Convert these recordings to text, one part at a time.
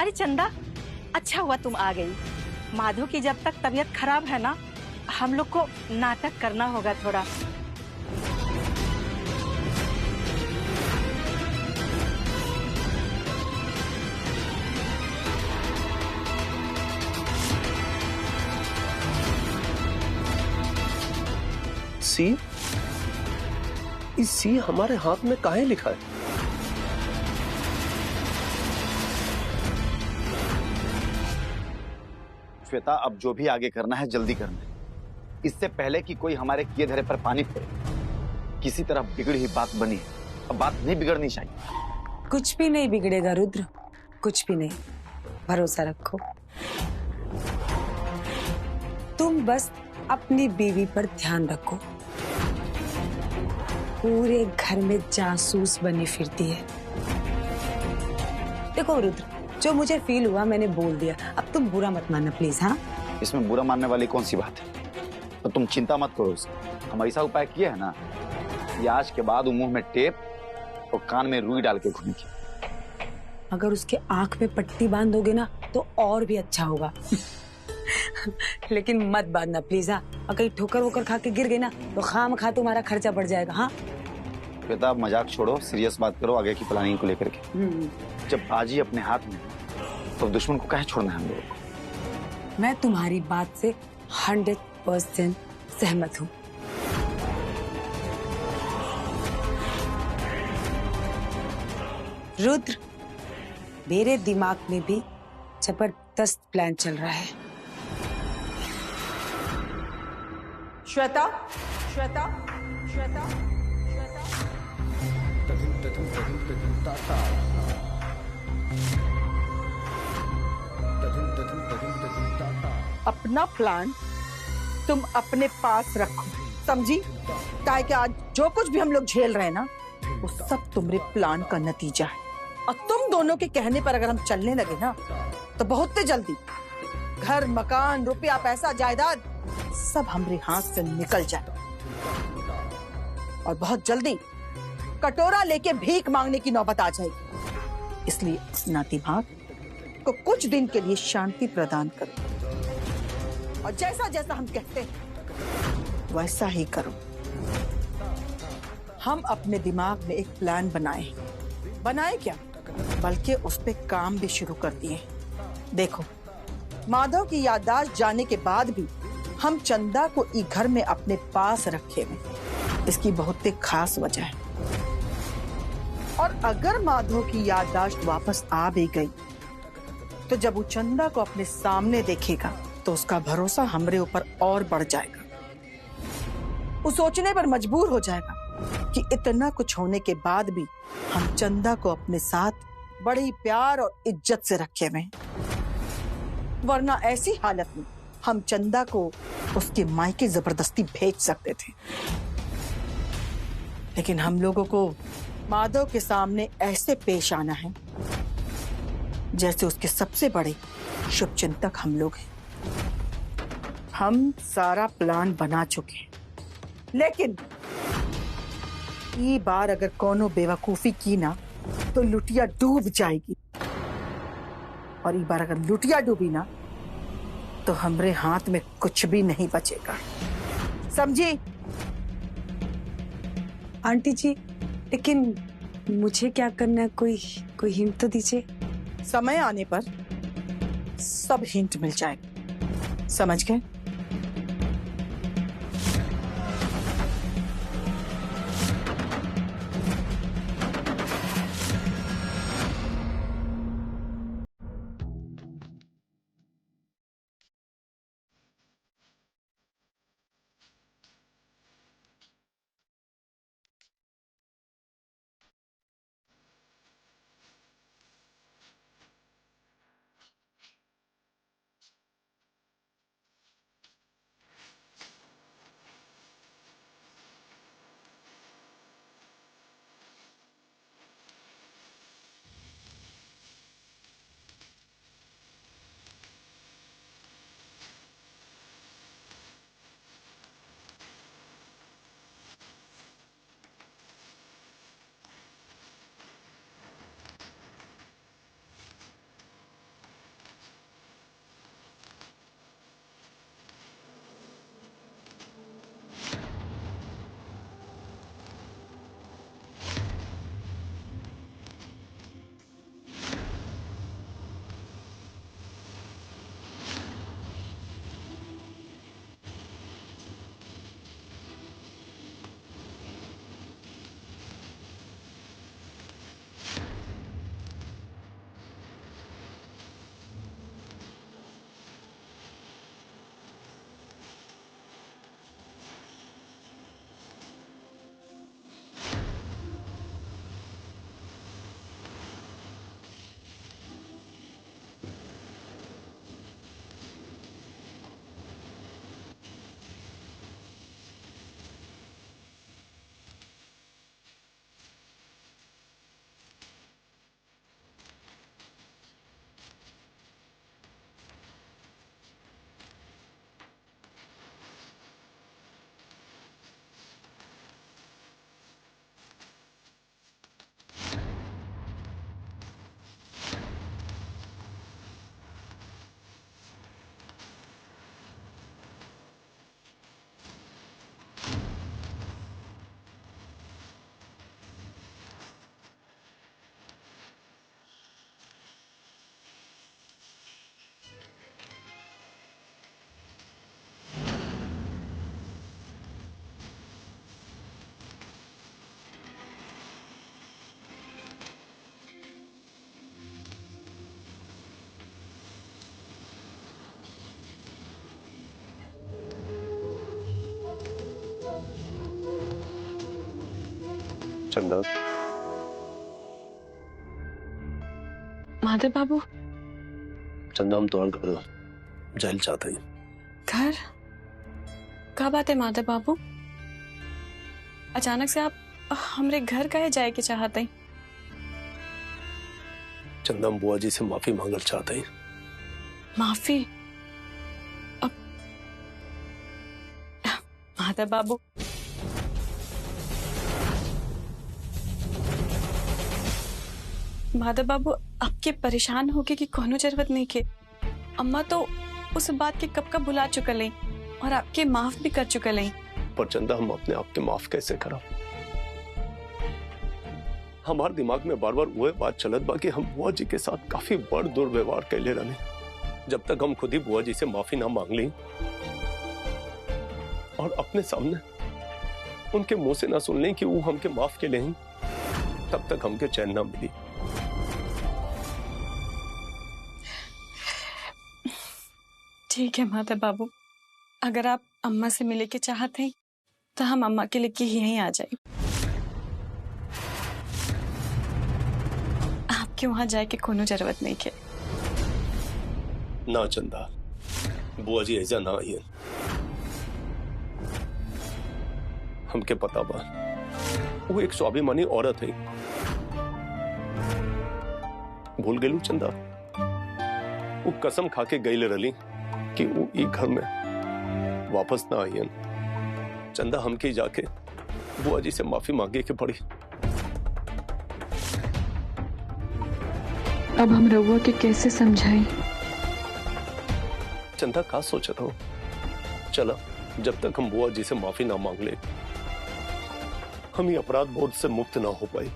अरे चंदा, अच्छा हुआ तुम आ गई। माधव की जब तक तबीयत खराब है ना, हम लोग को नाटक करना होगा थोड़ा। सी, इस सी हमारे हाथ में काहे लिखा है? श्वेता, अब जो भी आगे करना है जल्दी करना है, इससे पहले कि कोई हमारे किए धरे पर पानी फेरे। किसी तरह बिगड़ी हुई बात बनी है, अब बात नहीं बिगड़नी चाहिए। कुछ भी नहीं बिगड़ेगा रुद्र, कुछ भी नहीं, भरोसा रखो। तुम बस अपनी बीवी पर ध्यान रखो। पूरे घर में जासूस बनी फिरती है। देखो रुद्र, जो मुझे फील हुआ मैंने बोल दिया, अब तुम बुरा मत मानना प्लीज। हाँ, इसमें बुरा मानने वाली कौन सी बात है? तो तुम चिंता मत करो उसकी। हम ऐसा उपाय किए है ना, ये आज के बाद वो मुंह में टेप और कान में रुई डाल के घूमेगी। अगर उसके आंख में पट्टी बांध दोगे ना तो और भी अच्छा होगा। लेकिन मत बांधना प्लीज। हाँ, अगर ठोकर वोकर खा के गिर गई ना तो खाम खा तुम्हारा खर्चा बढ़ जाएगा। हाँ बेटा, मजाक छोड़ो, सीरियस बात करो आगे की प्लानिंग को लेकर के। जब बाजी अपने हाथ में तो दुश्मन को काहे छोड़ना है हम लोगों को? मैं तुम्हारी बात से 100% सहमत हूँ। रुद्र, मेरे दिमाग में भी जबरदस्त प्लान चल रहा है। श्वेता, श्वेता, श्वेता, श्वेता। अपना प्लान तुम अपने पास रखो, समझी? काहे कि आज जो कुछ भी हम लोग झेल रहे हैं ना, वो सब तुम्हारे प्लान का नतीजा है। और तुम दोनों के कहने पर अगर हम चलने लगे ना तो बहुत जल्दी घर, मकान, रुपया, पैसा, जायदाद सब हमारे हाथ से निकल जाए। और बहुत जल्दी कटोरा लेके भीख मांगने की नौबत आ जाएगी। इसलिए अपना दिमाग को कुछ दिन के लिए शांति प्रदान करो और जैसा जैसा हम कहते हैं वैसा ही करो। हम अपने दिमाग में एक प्लान बनाए क्या, बल्कि उस पे काम भी शुरू कर दिए। देखो, माधव की याददाश्त जाने के बाद भी हम चंदा को ई घर में अपने पास रखे हैं। इसकी बहुत एक खास वजह है। और अगर माधव की याददाश्त वापस आ भी गई तो जब वो चंदा को अपने सामने देखेगा तो उसका भरोसा हमरे ऊपर और बढ़ जाएगा। वो सोचने पर मजबूर हो जाएगा कि इतना कुछ होने के बाद भी हम चंदा को अपने साथ बड़ी प्यार और इज्जत से रखे हुए हैं। वरना ऐसी हालत में हम चंदा को उसके मायके जबरदस्ती भेज सकते थे। लेकिन हम लोगों को माधव के सामने ऐसे पेश आना है जैसे उसके सबसे बड़े शुभचिंतक हम लोग हैं। हम सारा प्लान बना चुके हैं, लेकिन ये बार अगर कोनो बेवकूफी की ना तो लुटिया डूब जाएगी। और ये बार अगर लुटिया डूबी ना तो हमरे हाथ में कुछ भी नहीं बचेगा, समझी? आंटी जी, लेकिन मुझे क्या करना है, कोई हिंट तो दीजिए। समय आने पर सब हिंट मिल जाएगा, समझ गए? चंदा, माधव बाबू, चंदा हम तो घर जाइल चाहते हैं। घर? कब आते माधव बाबू? अचानक से आप हमरे घर कहे जाए के चाहते हैं? चंदा, हम बुआ जी से माफी मांगल चाहते हैं। माफी? अब माधव बाबू, माधव बाबू, आपके परेशान होके की कोनो जरूरत नहीं के। अम्मा तो उस बात के कब भुला चुकल है और आपके माफ भी कर चुकल है। पर चंदा, हम अपने आप के माफ कैसे करा? हमारे दिमाग में बार बार वो बात चलत बा कि हम बुआ जी के साथ काफी बड़ दुर्व्यवहार कैले रहने। जब तक हम खुद ही बुआ जी से माफी ना मांग ली और अपने सामने उनके मुंह से ना सुन लें कि वो हमके माफ के लिए, तब तक हमके चैन ना मिली। ठीक है माधव बाबू, अगर आप अम्मा से मिले के चाहते हैं तो हम अम्मा के लिए यहीं आ जाए। आपके वहां जाए के कोनो जरूरत नहीं है। ना चंदा, बुआ जी ऐसा ना आई। हमके पता बा वो एक स्वाभिमानी औरत है। भूल गई चंदा, वो कसम खा के गई रही कि वो एक घर में वापस ना आई। चंदा, हमके जाके बुआ जी से माफी मांगे के पड़ी। अब हम रउआ के कैसे समझाएं? चंदा, का सोचा था? चला, जब तक हम बुआ जी से माफी ना मांग ले, हम ये अपराध बोध से मुक्त ना हो पाए।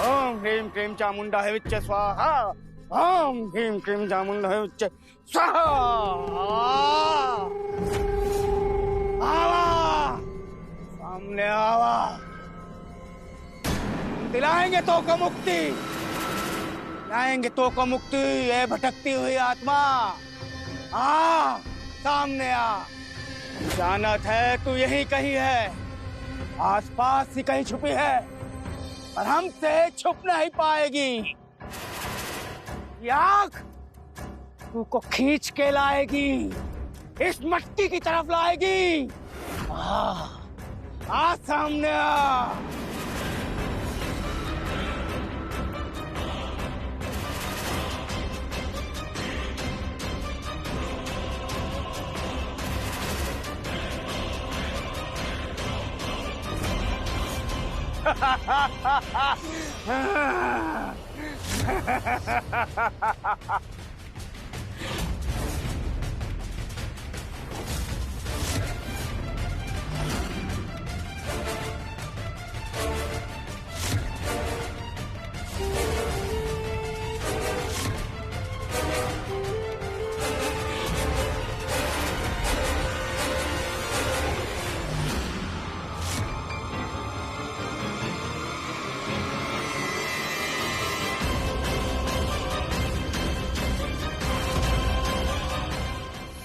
ओम ह्रीं क्लीं चामुंडा है विच्च स्वाहा। ओम ह्रीं क्लीं चामुंडा है विच्च स्वाहा। आवा, सामने आवा। दिलाएंगे तो को मुक्ति, दिलाएंगे तो को मुक्ति। ये भटकती हुई आत्मा, आ सामने आ। जानत है तू यहीं कहीं है, आसपास ही कहीं छुपी है, पर हमसे छुप नहीं पाएगी। ये आग तू को खींच के लाएगी, इस मट्टी की तरफ लाएगी। आ सामने आ।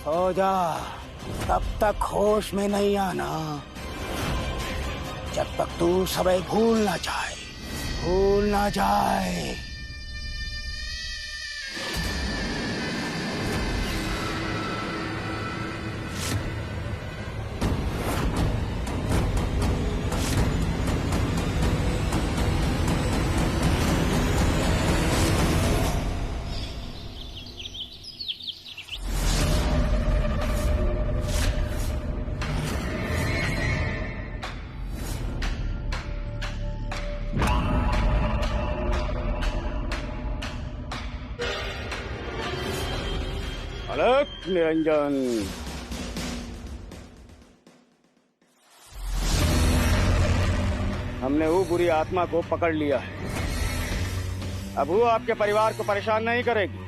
सो जा, तब तक होश में नहीं आना, जब तक तू सबे भूल ना जाए, भूल ना जाए। अलग निरंजन, हमने वो बुरी आत्मा को पकड़ लिया है। अब वो आपके परिवार को परेशान नहीं करेगी।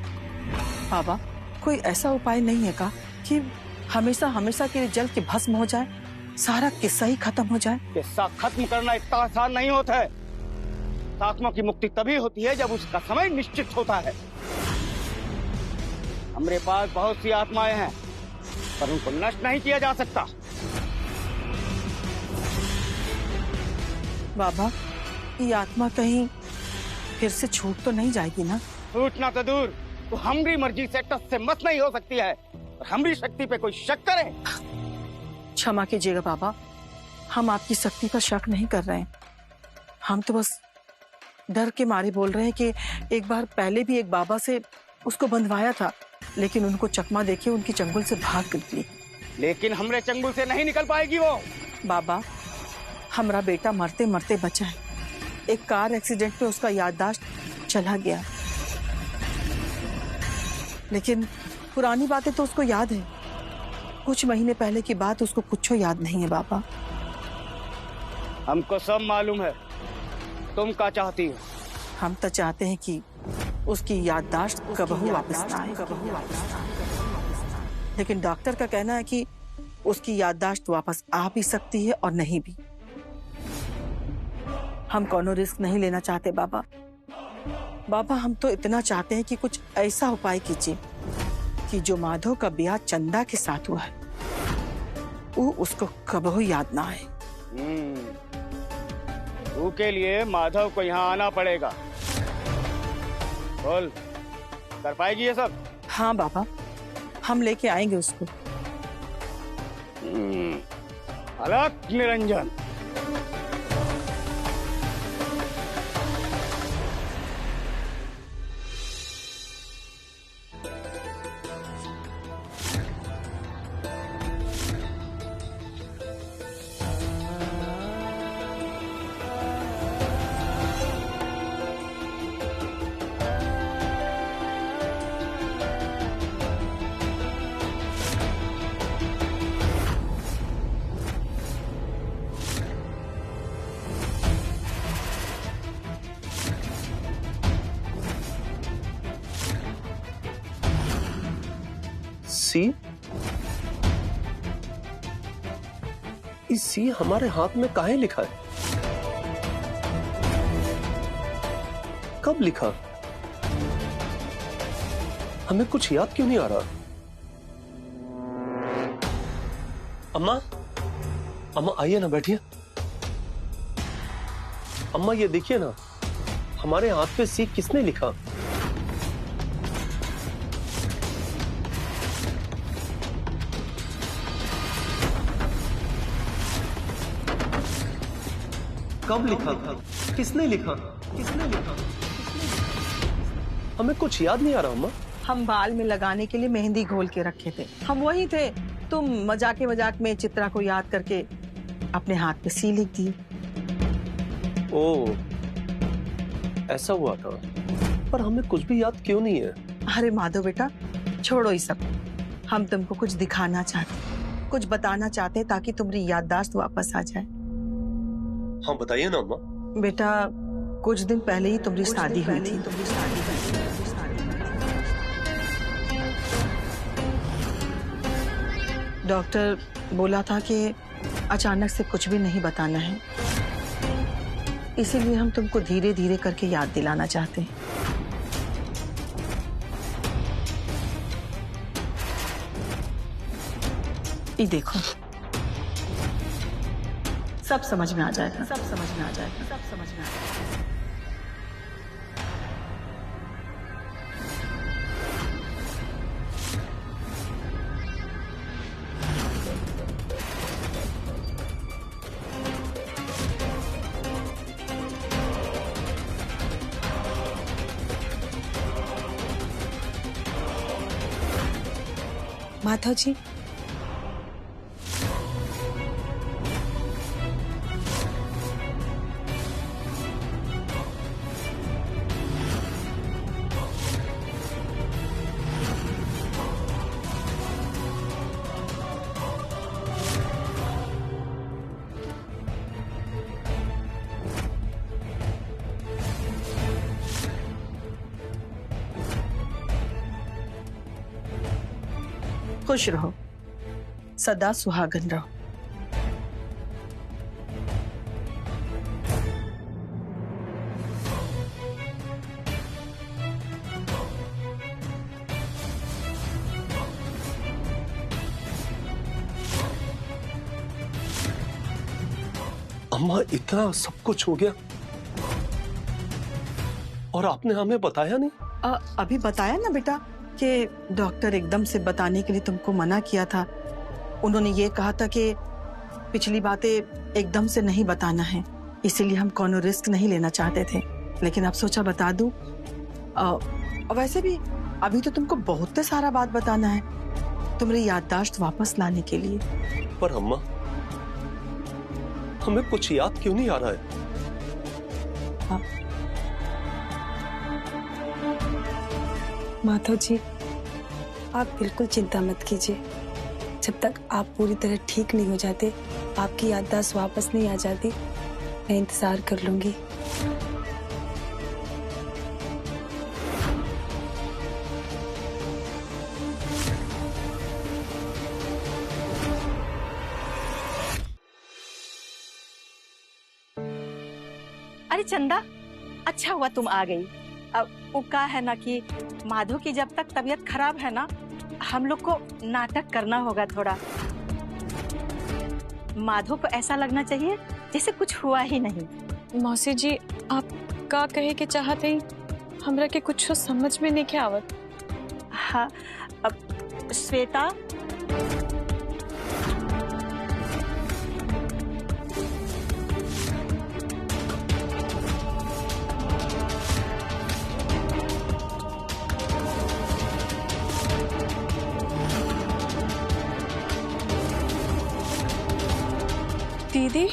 बाबा, कोई ऐसा उपाय नहीं है का कि हमेशा हमेशा के लिए जल के भस्म हो जाए, सारा किस्सा ही खत्म हो जाए? किस्सा खत्म करना इतना आसान नहीं होता है। आत्मा की मुक्ति तभी होती है जब उसका समय निश्चित होता है। हमारे पास बहुत सी आत्माएं हैं, पर उनको नष्ट नहीं किया जा सकता। बाबा, ये आत्मा कहीं फिर से छूट तो नहीं जाएगी ना? छूटना तो दूर, तो हमारी मर्जी से टस से मस नहीं हो सकती है। और हमारी शक्ति पे कोई शक करे? क्षमा कीजिएगा बाबा, हम आपकी शक्ति पर शक नहीं कर रहे हैं। हम तो बस डर के मारे बोल रहे हैं कि एक बार पहले भी एक बाबा से उसको बंधवाया था, लेकिन उनको चकमा देके उनकी चंगुल से भाग निकली। लेकिन हमरे चंगुल से नहीं निकल पाएगी वो। बाबा, हमारा बेटा मरते मरते बचा है। एक कार एक्सीडेंट में उसका याददाश्त चला गया, लेकिन पुरानी बातें तो उसको याद है। कुछ महीने पहले की बात उसको कुछ याद नहीं है बाबा। हमको सब मालूम है। तुम क्या चाहती हो? हम तो चाहते हैं कि उसकी याददाश्त कबहू वापस ना आए। लेकिन डॉक्टर का कहना है कि उसकी याददाश्त वापस आ भी सकती है और नहीं भी। हम कोनो रिस्क नहीं लेना चाहते बाबा। बाबा, हम तो इतना चाहते हैं कि कुछ ऐसा उपाय कीजिए कि जो माधव का ब्याह चंदा के साथ हुआ है वो उसको कबहू याद ना आए। के लिए माधव को यहाँ आना पड़ेगा। बोल, कर पाएगी ये सब? हाँ बाबा, हम लेके आएंगे उसको। अलग निरंजन। सी, इस सी हमारे हाथ में काहे लिखा है? कब लिखा? हमें कुछ याद क्यों नहीं आ रहा? अम्मा, अम्मा आइए ना, बैठिए। अम्मा ये देखिए ना, हमारे हाथ पे सी किसने लिखा? कब लिखा? किसने लिखा? किसने लिखा? हमें कुछ याद नहीं आ रहा अम्मा। हम बाल में लगाने के लिए मेहंदी घोल के रखे थे, हम वही थे। तुम मजाक में चित्रा को याद करके अपने हाथ पे सी लिख दी। ओ, ऐसा हुआ था। पर हमें कुछ भी याद क्यों नहीं है? अरे माधव बेटा, छोड़ो ये सब। हम तुमको कुछ दिखाना चाहते, कुछ बताना चाहते ताकि तुम्हारी याददाश्त वापस आ जाए। हाँ बताइए ना अम्मा। बेटा, कुछ दिन पहले ही तुम्हारी शादी हुई थी। डॉक्टर बोला था कि अचानक से कुछ भी नहीं बताना है, इसीलिए हम तुमको धीरे धीरे करके याद दिलाना चाहते हैं। ये देखो, सब समझ में आ जाएगा, सब समझ में आ जाएगा, सब समझ में आ जाएगा। माधव जी, खुश रहो, सदा सुहागन रहो। अम्मा इतना सब कुछ हो गया और आपने हमें बताया नहीं? अभी बताया ना बेटा कि डॉक्टर एकदम से बताने के लिए तुमको मना किया था। उन्होंने ये कहा था कि पिछली बातें एकदम से नहीं बताना है, इसीलिए हम कोनो रिस्क नहीं लेना चाहते थे, लेकिन अब सोचा बता दूं। वैसे भी अभी तो तुमको बहुत सारा बात बताना है, तुम्हारी याददाश्त वापस लाने के लिए। पर अम्मा, हमें कुछ याद क्यों नहीं आ रहा है? हाँ। माधव जी, आप बिल्कुल चिंता मत कीजिए। जब तक आप पूरी तरह ठीक नहीं हो जाते, आपकी याददाश्त वापस नहीं आ जाती, मैं इंतजार कर लूंगी। अरे चंदा, अच्छा हुआ तुम आ गई। अब वो का है ना कि माधव की जब तक तबीयत खराब है ना, हम लोग को नाटक करना होगा थोड़ा। माधव को ऐसा लगना चाहिए जैसे कुछ हुआ ही नहीं। मौसी जी, आप का कहे के चाहते हैं? हमरा के कुछ समझ में नहीं क्या आवत। हाँ, अब श्वेता, दीदी,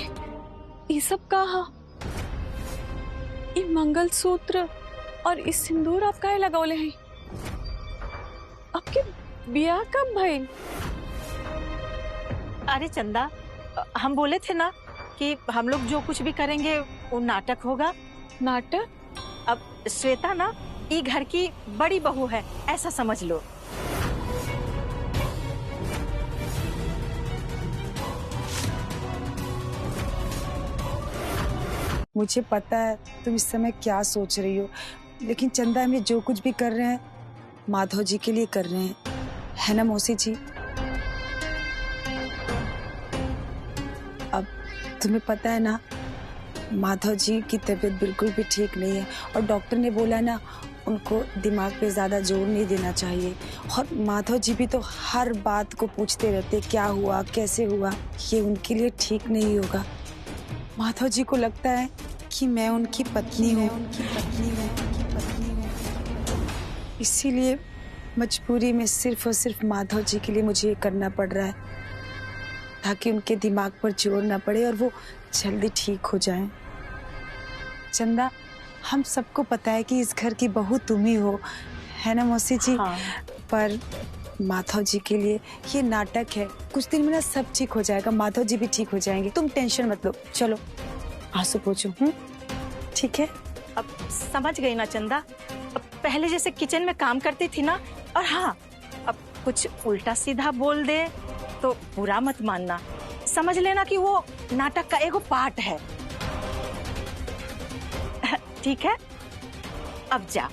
ये सब कहा? ये मंगलसूत्र और इस सिंदूर आप काहे लगौले हैं? आपके ब्याह कब भइल? अरे चंदा, हम बोले थे ना कि हम लोग जो कुछ भी करेंगे वो नाटक होगा। नाटक? अब श्वेता ना ये घर की बड़ी बहू है, ऐसा समझ लो। मुझे पता है तुम इस समय क्या सोच रही हो, लेकिन चंदा, हम ये जो कुछ भी कर रहे हैं माधव जी के लिए कर रहे हैं, है ना मौसी जी? अब तुम्हें पता है ना, माधव जी की तबीयत बिल्कुल भी ठीक नहीं है और डॉक्टर ने बोला ना, उनको दिमाग पे ज्यादा जोर नहीं देना चाहिए। और माधव जी भी तो हर बात को पूछते रहते, क्या हुआ, कैसे हुआ। ये उनके लिए ठीक नहीं होगा। माधव जी को लगता है कि मैं उनकी पत्नी हूँ, इसीलिए मजबूरी में सिर्फ और सिर्फ माधव जी के लिए मुझे ये करना पड़ रहा है, ताकि उनके दिमाग पर जोर ना पड़े और वो जल्दी ठीक हो जाएं। चंदा, हम सबको पता है कि इस घर की बहू तुम ही हो, है ना मौसी जी? हाँ। पर माधव जी के लिए ये नाटक है। कुछ दिन में ना सब ठीक हो जाएगा, माधव जी भी ठीक हो जाएंगे, तुम टेंशन मत लो। चलो आंसू पोंछो। ठीक है? अब समझ गई ना चंदा, अब पहले जैसे किचन में काम करती थी ना। और हाँ, अब कुछ उल्टा सीधा बोल दे तो बुरा मत मानना, समझ लेना कि वो नाटक का एगो पार्ट है। ठीक है, अब जा।